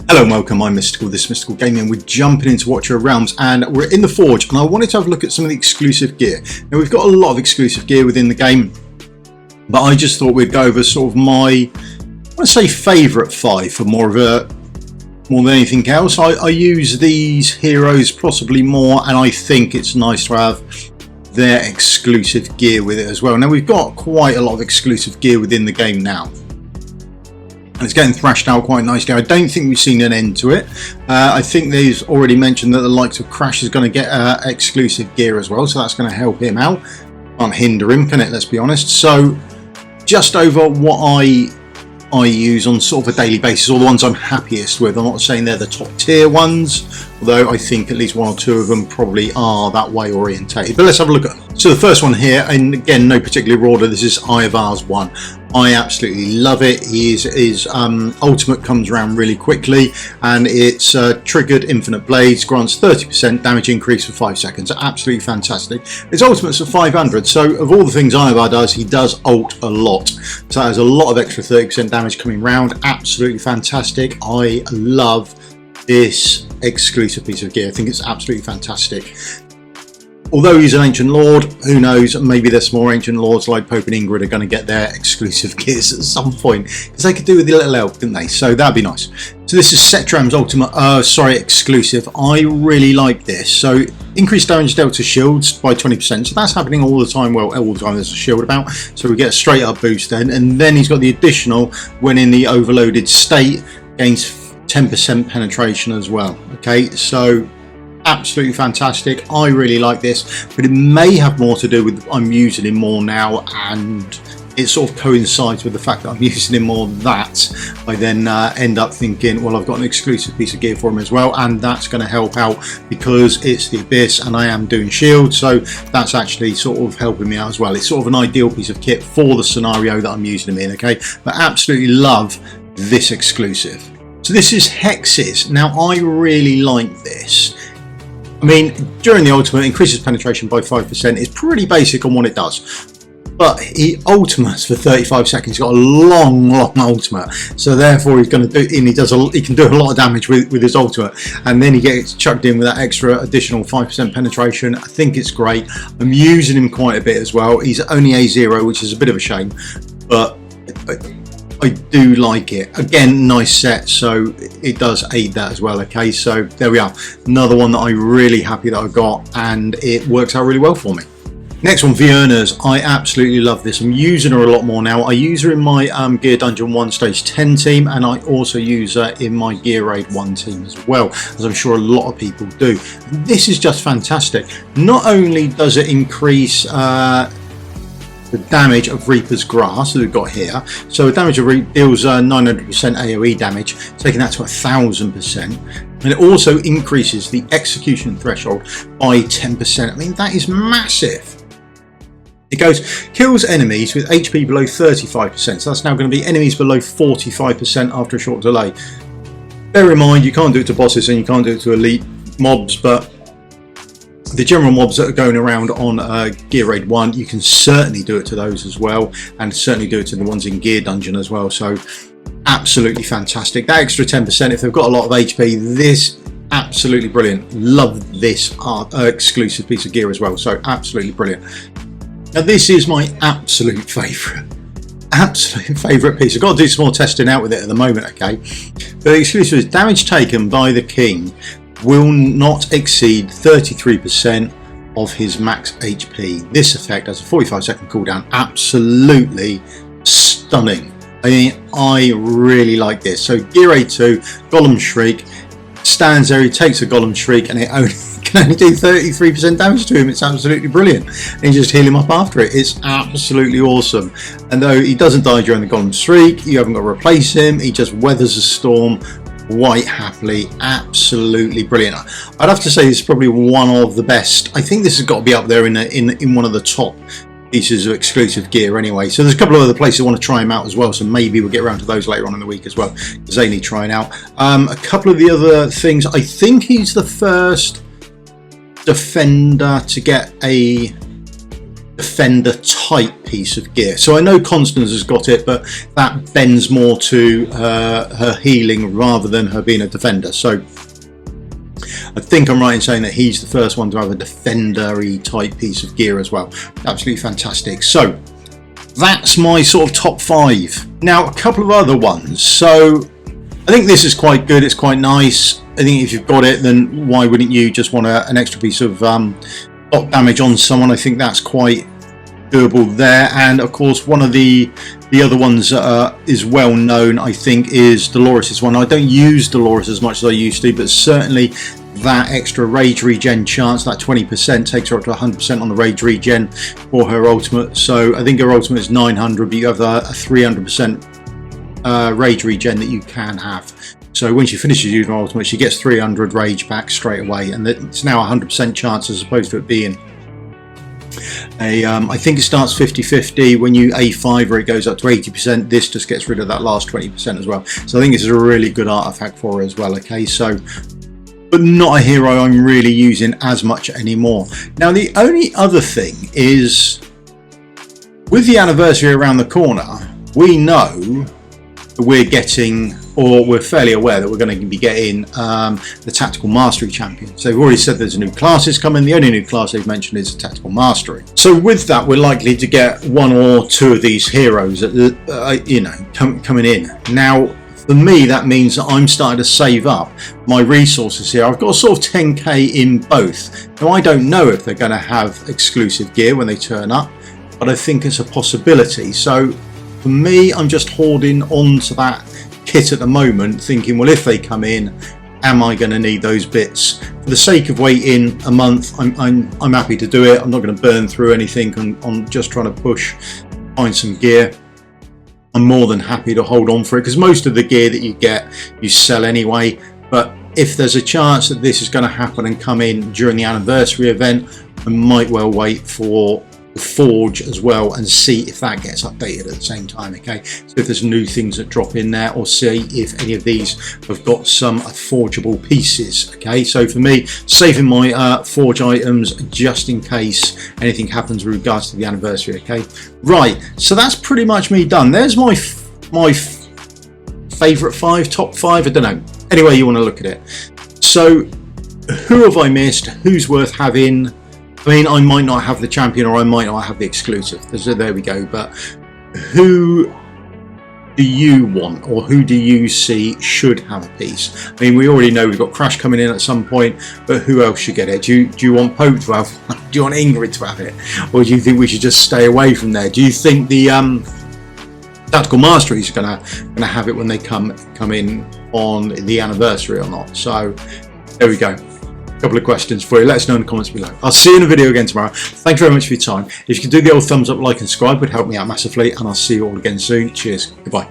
Hello and welcome, I'm Misstical, this is Misstical Gaming. We're jumping into Watcher of Realms and we're in the Forge, and I wanted to have a look at some of the exclusive gear. Now we've got a lot of exclusive gear within the game, but I just thought we'd go over sort of my, I want to say favourite 5 for more than anything else. I use these heroes possibly more, and I think it's nice to have their exclusive gear with it as well. Now we've got quite a lot of exclusive gear within the game now, and it's getting thrashed out quite nicely. I don't think we've seen an end to it. I think they've already mentioned that the likes of Crash is going to get exclusive gear as well, so that's going to help him out. Can't hinder him, can it? Let's be honest. So just over what I use on sort of a daily basis, or the ones I'm happiest with. I'm not saying they're the top tier ones, although I think at least 1 or 2 of them probably are that way orientated. But let's have a look at them. So the first one here, and again no particular order, this is Iovar's one. I absolutely love it. His ultimate comes around really quickly, and it's triggered infinite blades, grants 30% damage increase for 5 seconds. Absolutely fantastic. His ultimate's at 500, so of all the things Iovar does, he does ult a lot. So there's a lot of extra 30% damage coming round. Absolutely fantastic. I love this exclusive piece of gear. I think it's absolutely fantastic. Although he's an ancient lord, who knows, maybe there's more ancient lords like Pope and Ingrid are going to get their exclusive gears at some point, because they could do with the little elf, didn't they? So that'd be nice. So this is Setram's ultimate, exclusive. I really like this. So increased damage dealt to shields by 20%. So that's happening all the time. Well, all the time there's a shield about. So we get a straight up boost then. And then he's got the additional, when in the overloaded state, gains 10% penetration as well. Okay, so absolutely fantastic. I really like this, but it may have more to do with I'm using him more now, and it sort of coincides with the fact that I'm using him more, that I then end up thinking, well, I've got an exclusive piece of gear for him as well, and that's going to help out because it's the Abyss and I am doing shield, so that's actually sort of helping me out as well. It's sort of an ideal piece of kit for the scenario that I'm using him in. Okay, but absolutely love this exclusive. So this is Hexes. Now I really like this. I mean, during the ultimate, increases penetration by 5%. It's pretty basic on what it does, but he ultimates for 35 seconds. He's got a long ultimate, so therefore he's going to do, and he can do a lot of damage with his ultimate, and then he gets chucked in with that extra additional 5% penetration. I think it's great. I'm using him quite a bit as well. He's only A0, which is a bit of a shame, but I do like it. Again, nice set, so it does aid that as well. Okay, so there we are, another one that I'm really happy that I got, and it works out really well for me. Next one, Vierna's. I absolutely love this. I'm using her a lot more now. I use her in my Gear Dungeon 1 Stage 10 team, and I also use her in my Gear Raid 1 team as well, as I'm sure a lot of people do. This is just fantastic. Not only does it increase the damage of Reaper's Grass that we've got here, so the damage of Reaper deals 900% AoE damage, taking that to 1000%, and it also increases the execution threshold by 10%. I mean, that is massive. It goes, kills enemies with HP below 35%, so that's now going to be enemies below 45% after a short delay. Bear in mind, you can't do it to bosses and you can't do it to elite mobs, but the general mobs that are going around on Gear Raid 1, you can certainly do it to those as well, and certainly do it to the ones in Gear Dungeon as well. So absolutely fantastic. That extra 10%, if they've got a lot of HP, this absolutely brilliant. Love this exclusive piece of gear as well, so absolutely brilliant. Now this is my absolute favourite piece. I've got to do some more testing out with it at the moment. Okay, but the exclusive is damage taken by the king will not exceed 33% of his max HP. This effect has a 45-second cooldown. Absolutely stunning. I mean, I really like this. So Gear Raid 2, Golem Shriek, stands there, he takes a Golem Shriek, and it can only do 33% damage to him. It's absolutely brilliant. And you just heal him up after it. It's absolutely awesome. And though he doesn't die during the Golem Shriek, you haven't got to replace him. He just weathers a storm quite happily. Absolutely brilliant. I'd have to say this is probably one of the best. I think this has got to be up there in one of the top pieces of exclusive gear anyway. So there's a couple of other places I want to try him out as well, so maybe we'll get around to those later on in the week as well, because they need trying out. A couple of the other things, I think he's the first defender to get a defender type piece of gear. So I know Constance has got it, but that bends more to her healing rather than her being a defender. So I think I'm right in saying that he's the first one to have a defender-y type piece of gear as well. Absolutely fantastic. So that's my sort of top 5. Now a couple of other ones. So I think this is quite good. It's quite nice. I think if you've got it, then why wouldn't you just want an extra piece of dot damage on someone? I think that's quite doable there. And of course, one of the other ones is well known, I think, is Dolores' one. I don't use Dolores as much as I used to, but certainly that extra rage regen chance, that 20%, takes her up to 100% on the rage regen for her ultimate. So I think her ultimate is 900, but you have a 300% rage regen that you can have. So when she finishes using her ultimate, she gets 300 rage back straight away, and it's now 100% chance as opposed to it being I think it starts 50-50. When you A5 or it goes up to 80%, this just gets rid of that last 20% as well. So I think this is a really good artifact for her as well. Okay, so but not a hero I'm really using as much anymore. Now the only other thing is, with the anniversary around the corner, we know that we're getting, or we're fairly aware that we're going to be getting the Tactical Mastery Champion. So they've already said there's new classes coming. The only new class they've mentioned is Tactical Mastery. So with that, we're likely to get 1 or 2 of these heroes, coming in. Now, for me, that means that I'm starting to save up my resources here. I've got sort of 10k in both. Now, I don't know if they're going to have exclusive gear when they turn up, but I think it's a possibility. So for me, I'm just holding on to that kit at the moment, thinking, well, if they come in, am I going to need those bits? For the sake of waiting a month, I'm happy to do it. I'm not going to burn through anything. I'm just trying to find some gear. I'm more than happy to hold on for it, because most of the gear that you get, you sell anyway. But if there's a chance that this is going to happen and come in during the anniversary event, I might well wait for the Forge as well and see if that gets updated at the same time. Okay, so if there's new things that drop in there, or see if any of these have got some forgeable pieces. Okay, so for me, saving my Forge items just in case anything happens with regards to the anniversary. Okay, right, so that's pretty much me done. There's my favorite 5, top 5, I don't know, any way you want to look at it. So who have I missed? Who's worth having? I mean, I might not have the champion, or I might not have the exclusive. So there we go. But who do you want, or who do you see should have a piece? I mean, we already know we've got Crash coming in at some point, but who else should get it? Do you want Pope to have? Do you want Ingrid to have it, or do you think we should just stay away from there? Do you think the Tactical Mastery is gonna have it when they come in on the anniversary or not? So there we go. Couple of questions for you. Let us know in the comments below. I'll see you in a video again tomorrow. Thank you very much for your time. If you could do the old thumbs up, like and subscribe, would help me out massively, and I'll see you all again soon. Cheers. Goodbye.